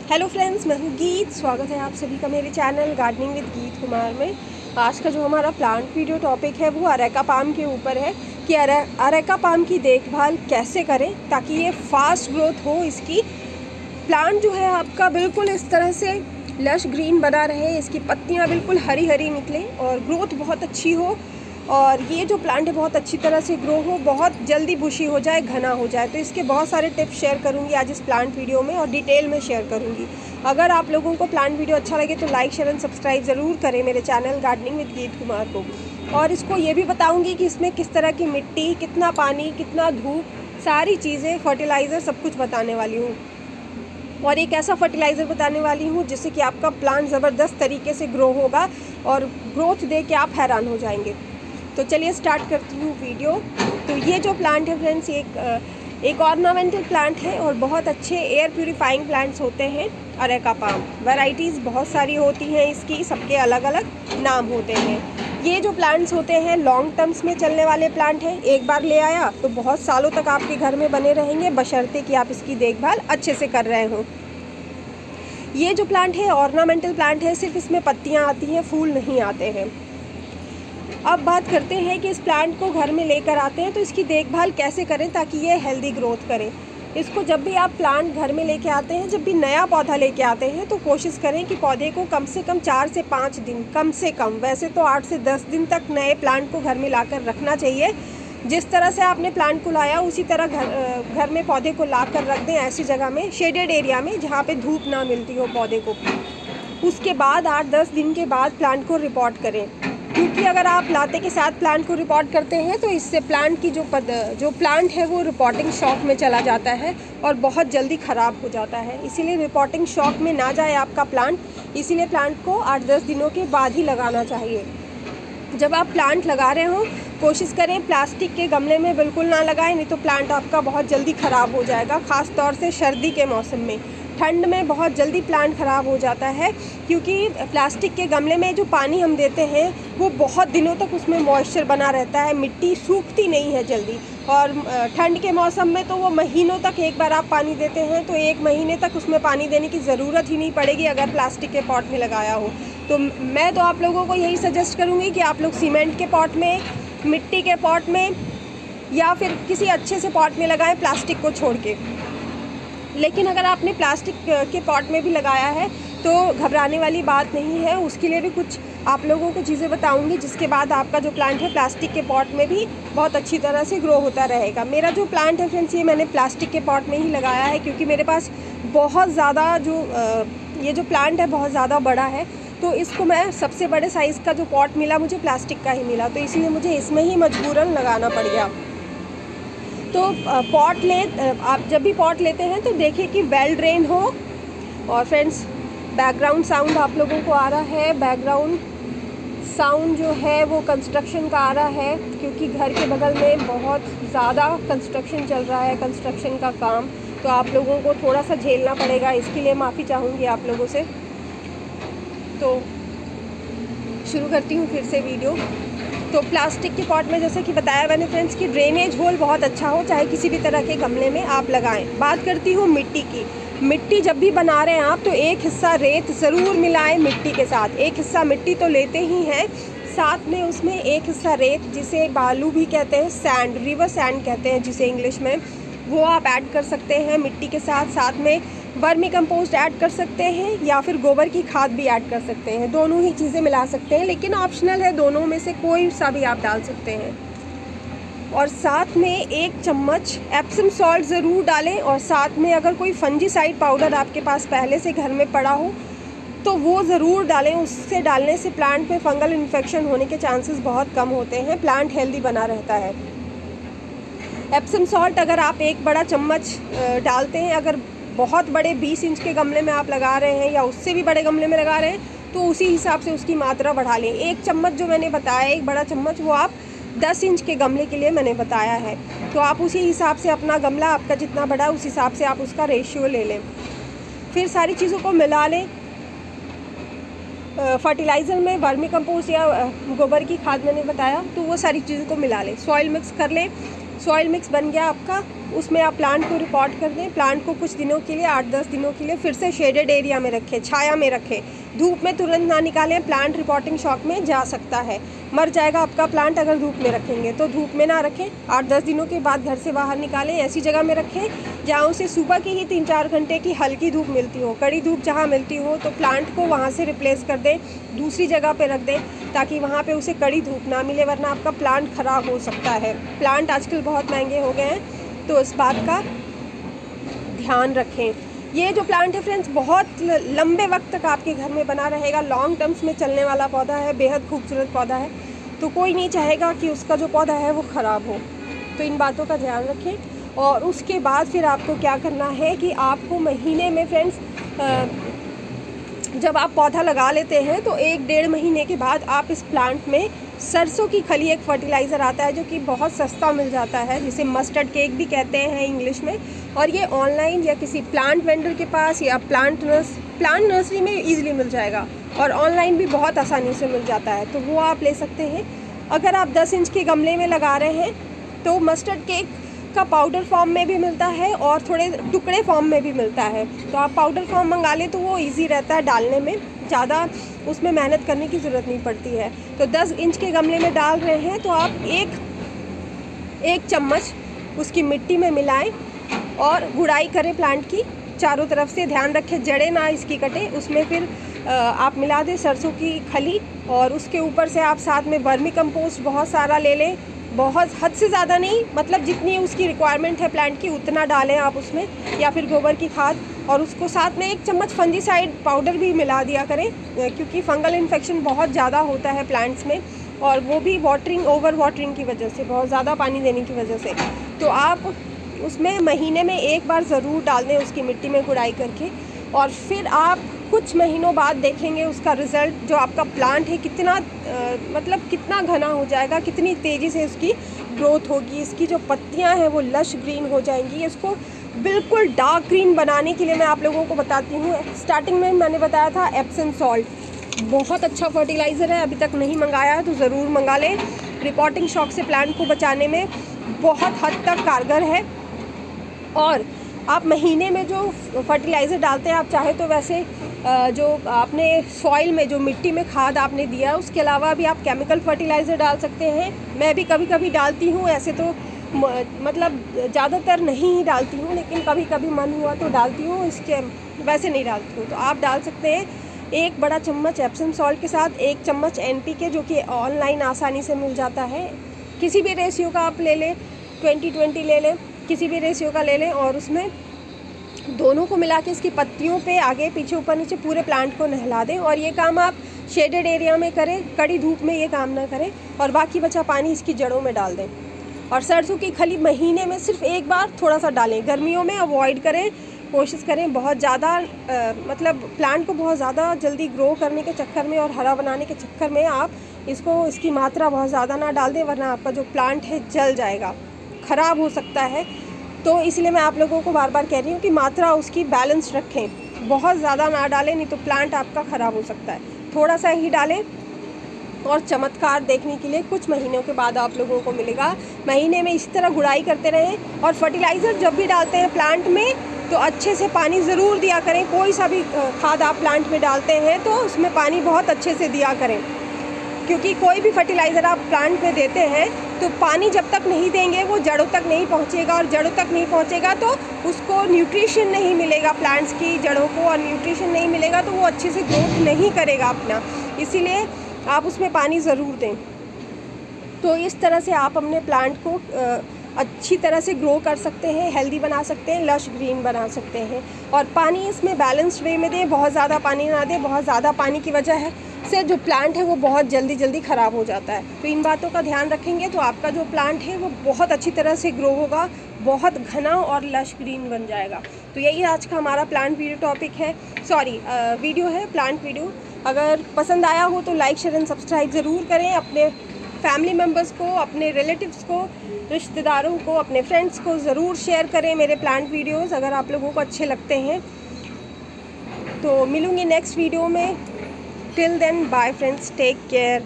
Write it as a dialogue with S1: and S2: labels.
S1: Hello friends, मैं हूँ गीत। स्वागत है आप सभी का मेरे चैनल गार्डनिंग विद गीत कुमार में। आज का जो हमारा प्लांट वीडियो टॉपिक है वो अरेका पाम के ऊपर है कि अरेका पाम की देखभाल कैसे करें ताकि ये फास्ट ग्रोथ हो। इसकी प्लांट जो है आपका बिल्कुल इस तरह से लश ग्रीन बना रहे, इसकी पत्तियाँ बिल्कुल हरी हरी निकलें और ग्रोथ बहुत अच्छी हो और ये जो प्लांट है बहुत अच्छी तरह से ग्रो हो, बहुत जल्दी बुशी हो जाए, घना हो जाए। तो इसके बहुत सारे टिप्स शेयर करूंगी आज इस प्लांट वीडियो में और डिटेल में शेयर करूंगी। अगर आप लोगों को प्लांट वीडियो अच्छा लगे तो लाइक शेयर एंड सब्सक्राइब ज़रूर करें मेरे चैनल गार्डनिंग विद गीत कुमार को। और इसको ये भी बताऊँगी कि इसमें किस तरह की मिट्टी, कितना पानी, कितना धूप, सारी चीज़ें, फर्टिलाइज़र सब कुछ बताने वाली हूँ। और एक ऐसा फर्टिलाइज़र बताने वाली हूँ जिससे कि आपका प्लांट ज़बरदस्त तरीके से ग्रो होगा और ग्रोथ दे के आप हैरान हो जाएंगे। तो चलिए स्टार्ट करती हूँ वीडियो। तो ये जो प्लांट है फ्रेंड्स, एक ऑर्नामेंटल प्लांट है और बहुत अच्छे एयर प्यूरिफाइंग प्लांट्स होते हैं अरेका पाम। वैरायटीज़ बहुत सारी होती हैं इसकी, सबके अलग अलग नाम होते हैं। ये जो प्लांट्स होते हैं लॉन्ग टर्म्स में चलने वाले प्लांट हैं। एक बार ले आया तो बहुत सालों तक आपके घर में बने रहेंगे, बशर्ते कि आप इसकी देखभाल अच्छे से कर रहे हों। ये जो प्लांट है ऑर्नामेंटल प्लांट है, सिर्फ इसमें पत्तियाँ आती हैं, फूल नहीं आते हैं। अब बात करते हैं कि इस प्लांट को घर में लेकर आते हैं तो इसकी देखभाल कैसे करें ताकि ये हेल्दी ग्रोथ करे। इसको जब भी आप प्लांट घर में लेके आते हैं, जब भी नया पौधा लेके आते हैं तो कोशिश करें कि पौधे को कम से कम 4 से 5 दिन, कम से कम वैसे तो 8 से 10 दिन तक नए प्लांट को घर में लाकर रखना चाहिए। जिस तरह से आपने प्लांट को लाया उसी तरह घर में पौधे को ला कर रख दें, ऐसी जगह में, शेडेड एरिया में जहाँ पे धूप ना मिलती हो पौधे को। उसके बाद 8-10 दिन के बाद प्लांट को रिपोर्ट करें, क्योंकि अगर आप लाते के साथ प्लांट को रिपोर्ट करते हैं तो इससे प्लांट की जो प्लांट है वो रिपोर्टिंग शॉक में चला जाता है और बहुत जल्दी ख़राब हो जाता है। इसीलिए रिपोर्टिंग शॉक में ना जाए आपका प्लांट, इसीलिए प्लांट को 8-10 दिनों के बाद ही लगाना चाहिए। जब आप प्लांट लगा रहे हो कोशिश करें प्लास्टिक के गमले में बिल्कुल ना लगाएं, नहीं तो प्लांट आपका बहुत जल्दी ख़राब हो जाएगा। ख़ास तौर से सर्दी के मौसम में, ठंड में बहुत जल्दी प्लांट ख़राब हो जाता है, क्योंकि प्लास्टिक के गमले में जो पानी हम देते हैं वो बहुत दिनों तक उसमें मॉइस्चर बना रहता है, मिट्टी सूखती नहीं है जल्दी। और ठंड के मौसम में तो वो महीनों तक, एक बार आप पानी देते हैं तो 1 महीने तक उसमें पानी देने की ज़रूरत ही नहीं पड़ेगी अगर प्लास्टिक के पॉट में लगाया हो। तो मैं तो आप लोगों को यही सजेस्ट करूँगी कि आप लोग सीमेंट के पॉट में, मिट्टी के पॉट में या फिर किसी अच्छे से पॉट में लगाएं प्लास्टिक को छोड़ के। लेकिन अगर आपने प्लास्टिक के पॉट में भी लगाया है तो घबराने वाली बात नहीं है। उसके लिए भी कुछ आप लोगों को चीज़ें बताऊंगी जिसके बाद आपका जो प्लांट है प्लास्टिक के पॉट में भी बहुत अच्छी तरह से ग्रो होता रहेगा। मेरा जो प्लांट है फ्रेंड्स, ये मैंने प्लास्टिक के पॉट में ही लगाया है क्योंकि मेरे पास बहुत ज़्यादा ये जो प्लांट है बहुत ज़्यादा बड़ा है, तो इसको मैं सबसे बड़े साइज़ का जो पॉट मिला मुझे प्लास्टिक का ही मिला, तो इसलिए मुझे इसमें ही मजबूरन लगाना पड़ गया। तो आप जब भी पॉट लेते हैं तो देखिए कि वेल ड्रेन हो। और फ्रेंड्स, बैकग्राउंड साउंड आप लोगों को आ रहा है, बैकग्राउंड साउंड जो है वो कंस्ट्रक्शन का आ रहा है क्योंकि घर के बगल में बहुत ज़्यादा कंस्ट्रक्शन चल रहा है, कंस्ट्रक्शन का काम। तो आप लोगों को थोड़ा सा झेलना पड़ेगा, इसके लिए माफ़ी चाहूँगी आप लोगों से। तो शुरू करती हूँ फिर से वीडियो। तो प्लास्टिक के पॉट में जैसे कि बताया मैंने फ्रेंड्स कि ड्रेनेज होल बहुत अच्छा हो, चाहे किसी भी तरह के गमले में आप लगाएं। बात करती हूँ मिट्टी की। मिट्टी जब भी बना रहे हैं आप तो एक हिस्सा रेत ज़रूर मिलाएं मिट्टी के साथ। एक हिस्सा मिट्टी तो लेते ही हैं, साथ में उसमें एक हिस्सा रेत, जिसे बालू भी कहते हैं, सैंड, रिवर सैंड कहते हैं जिसे इंग्लिश में, वो आप ऐड कर सकते हैं मिट्टी के साथ। साथ में वर्मी कंपोस्ट ऐड कर सकते हैं या फिर गोबर की खाद भी ऐड कर सकते हैं। दोनों ही चीज़ें मिला सकते हैं, लेकिन ऑप्शनल है, दोनों में से कोई सा भी आप डाल सकते हैं। और साथ में 1 चम्मच एप्सम सॉल्ट ज़रूर डालें। और साथ में अगर कोई फंजीसाइड पाउडर आपके पास पहले से घर में पड़ा हो तो वो ज़रूर डालें। उससे डालने से प्लांट में फंगल इन्फेक्शन होने के चांसेस बहुत कम होते हैं, प्लांट हेल्दी बना रहता है। एप्सम सॉल्ट अगर आप 1 बड़ा चम्मच डालते हैं, अगर बहुत बड़े 20 इंच के गमले में आप लगा रहे हैं या उससे भी बड़े गमले में लगा रहे हैं तो उसी हिसाब से उसकी मात्रा बढ़ा लें। 1 चम्मच जो मैंने बताया, 1 बड़ा चम्मच, वो आप 10 इंच के गमले के लिए मैंने बताया है। तो आप उसी हिसाब से, अपना गमला आपका जितना बड़ा उस हिसाब से आप उसका रेशियो ले लें। फिर सारी चीज़ों को मिला लें। फर्टिलाइज़र में वर्मी कंपोस्ट या गोबर की खाद मैंने बताया, तो वो सारी चीज़ों को मिला लें। सॉइल मिक्स कर लें। सॉइल मिक्स बन गया आपका, उसमें आप प्लांट को रिपोर्ट कर दें। प्लांट को कुछ दिनों के लिए 8-10 दिनों के लिए फिर से शेडेड एरिया में रखें, छाया में रखें, धूप में तुरंत ना निकालें। प्लांट रिपोर्टिंग शॉक में जा सकता है, मर जाएगा आपका प्लांट अगर धूप में रखेंगे। तो धूप में ना रखें, 8-10 दिनों के बाद घर से बाहर निकालें। ऐसी जगह में रखें जहाँ उसे सुबह की ही 3-4 घंटे की हल्की धूप मिलती हो, कड़ी धूप जहाँ मिलती हो तो प्लांट को वहाँ से रिप्लेस कर दें, दूसरी जगह पे रख दें ताकि वहाँ पे उसे कड़ी धूप ना मिले, वरना आपका प्लांट ख़राब हो सकता है। प्लांट आजकल बहुत महंगे हो गए हैं, तो इस बात का ध्यान रखें। ये जो प्लांट है फ्रेंड्स, बहुत लंबे वक्त तक आपके घर में बना रहेगा, लॉन्ग टर्म्स में चलने वाला पौधा है, बेहद खूबसूरत पौधा है। तो कोई नहीं चाहेगा कि उसका जो पौधा है वो ख़राब हो। तो इन बातों का ध्यान रखें। और उसके बाद फिर आपको क्या करना है कि आपको महीने में फ्रेंड्स, जब आप पौधा लगा लेते हैं तो 1-1.5 महीने के बाद आप इस प्लांट में सरसों की खली, एक फर्टिलाइज़र आता है जो कि बहुत सस्ता मिल जाता है, जिसे मस्टर्ड केक भी कहते हैं इंग्लिश में। और ये ऑनलाइन या किसी प्लांट वेंडर के पास या प्लांट नर्सरी में ईजिली मिल जाएगा, और ऑनलाइन भी बहुत आसानी से मिल जाता है, तो वो आप ले सकते हैं। अगर आप 10 इंच के गमले में लगा रहे हैं तो मस्टर्ड केक का पाउडर फॉर्म में भी मिलता है और थोड़े टुकड़े फॉर्म में भी मिलता है। तो आप पाउडर फॉर्म मंगा लें तो वो इजी रहता है डालने में, ज़्यादा उसमें मेहनत करने की ज़रूरत नहीं पड़ती है। तो 10 इंच के गमले में डाल रहे हैं तो आप एक चम्मच उसकी मिट्टी में मिलाएं और गुड़ाई करें प्लांट की चारों तरफ से। ध्यान रखें जड़ें ना इसकी कटे। उसमें फिर आप मिला दें सरसों की खली, और उसके ऊपर से आप साथ में वर्मी कंपोस्ट बहुत सारा ले लें, बहुत हद से ज़्यादा नहीं, मतलब जितनी उसकी रिक्वायरमेंट है प्लांट की उतना डालें आप उसमें, या फिर गोबर की खाद। और उसको साथ में 1 चम्मच फंजीसाइड पाउडर भी मिला दिया करें, क्योंकि फंगल इन्फेक्शन बहुत ज़्यादा होता है प्लांट्स में, और वो भी ओवर वाटरिंग की वजह से, बहुत ज़्यादा पानी देने की वजह से। तो आप उसमें महीने में 1 बार ज़रूर डाल दें उसकी मिट्टी में गुड़ाई करके। और फिर आप कुछ महीनों बाद देखेंगे उसका रिज़ल्ट, जो आपका प्लांट है कितना मतलब कितना घना हो जाएगा, कितनी तेज़ी से उसकी ग्रोथ होगी। इसकी जो पत्तियां हैं वो लश ग्रीन हो जाएंगी। इसको बिल्कुल डार्क ग्रीन बनाने के लिए मैं आप लोगों को बताती हूँ। स्टार्टिंग में मैंने बताया था एप्सम सॉल्ट, बहुत अच्छा फर्टिलाइज़र है, अभी तक नहीं मंगाया है तो ज़रूर मंगा लें। रिपोर्टिंग शॉक से प्लांट को बचाने में बहुत हद तक कारगर है। और आप महीने में जो फर्टिलाइज़र डालते हैं, आप चाहे तो वैसे जो आपने सॉइल में जो मिट्टी में खाद आपने दिया उसके अलावा भी आप केमिकल फर्टिलाइज़र डाल सकते हैं। मैं भी कभी कभी डालती हूँ, ऐसे तो मतलब ज़्यादातर नहीं ही डालती हूँ, लेकिन कभी कभी मन हुआ तो डालती हूँ, इसके वैसे नहीं डालती हूँ। तो आप डाल सकते हैं 1 बड़ा चम्मच एप्सम सॉल्ट के साथ 1 चम्मच NPK, जो कि ऑनलाइन आसानी से मिल जाता है। किसी भी रेशियो का आप ले लें, 20-20 ले लें, किसी भी रेशियो का ले लें, और उसमें दोनों को मिला के इसकी पत्तियों पे आगे पीछे ऊपर नीचे पूरे प्लांट को नहला दें। और ये काम आप शेडेड एरिया में करें, कड़ी धूप में ये काम ना करें, और बाकी बचा पानी इसकी जड़ों में डाल दें। और सरसों की खली महीने में सिर्फ 1 बार थोड़ा सा डालें। गर्मियों में अवॉइड करें, कोशिश करें बहुत ज़्यादा मतलब प्लांट को बहुत ज़्यादा जल्दी ग्रो करने के चक्कर में और हरा बनाने के चक्कर में आप इसकी मात्रा बहुत ज़्यादा ना डाल दें, वरना आपका जो प्लांट है जल जाएगा, ख़राब हो सकता है। तो इसलिए मैं आप लोगों को बार बार कह रही हूँ कि मात्रा उसकी बैलेंस रखें, बहुत ज़्यादा ना डालें, नहीं तो प्लांट आपका ख़राब हो सकता है। थोड़ा सा ही डालें, और चमत्कार देखने के लिए कुछ महीनों के बाद आप लोगों को मिलेगा। महीने में इसी तरह गुड़ाई करते रहें। और फर्टिलाइज़र जब भी डालते हैं प्लांट में तो अच्छे से पानी ज़रूर दिया करें। कोई सा भी खाद आप प्लांट में डालते हैं तो उसमें पानी बहुत अच्छे से दिया करें, क्योंकि कोई भी फर्टिलाइज़र आप प्लांट में देते हैं तो पानी जब तक नहीं देंगे वो जड़ों तक नहीं पहुंचेगा, और जड़ों तक नहीं पहुंचेगा तो उसको न्यूट्रिशन नहीं मिलेगा प्लांट्स की जड़ों को, और न्यूट्रिशन नहीं मिलेगा तो वो अच्छे से ग्रोथ नहीं करेगा अपना। इसीलिए आप उसमें पानी ज़रूर दें। तो इस तरह से आप अपने प्लांट को अच्छी तरह से ग्रो कर सकते हैं, हेल्दी बना सकते हैं, लश ग्रीन बना सकते हैं। और पानी इसमें बैलेंस्ड वे में दें, बहुत ज़्यादा पानी ना दें। बहुत ज़्यादा पानी की वजह से जो प्लांट है वो बहुत जल्दी ख़राब हो जाता है। तो इन बातों का ध्यान रखेंगे तो आपका जो प्लांट है वो बहुत अच्छी तरह से ग्रो होगा, बहुत घना और लश ग्रीन बन जाएगा। तो यही आज का हमारा प्लांट वीडियो टॉपिक है, वीडियो है, प्लांट वीडियो। अगर पसंद आया हो तो लाइक, शेयर एंड सब्सक्राइब ज़रूर करें। अपने फैमिली मेम्बर्स को, अपने रिलेटिव्स को, रिश्तेदारों को, अपने फ्रेंड्स को ज़रूर शेयर करें मेरे प्लांट वीडियोस, अगर आप लोगों को अच्छे लगते हैं। तो मिलूँगी नेक्स्ट वीडियो में। Till then bye friends, take care.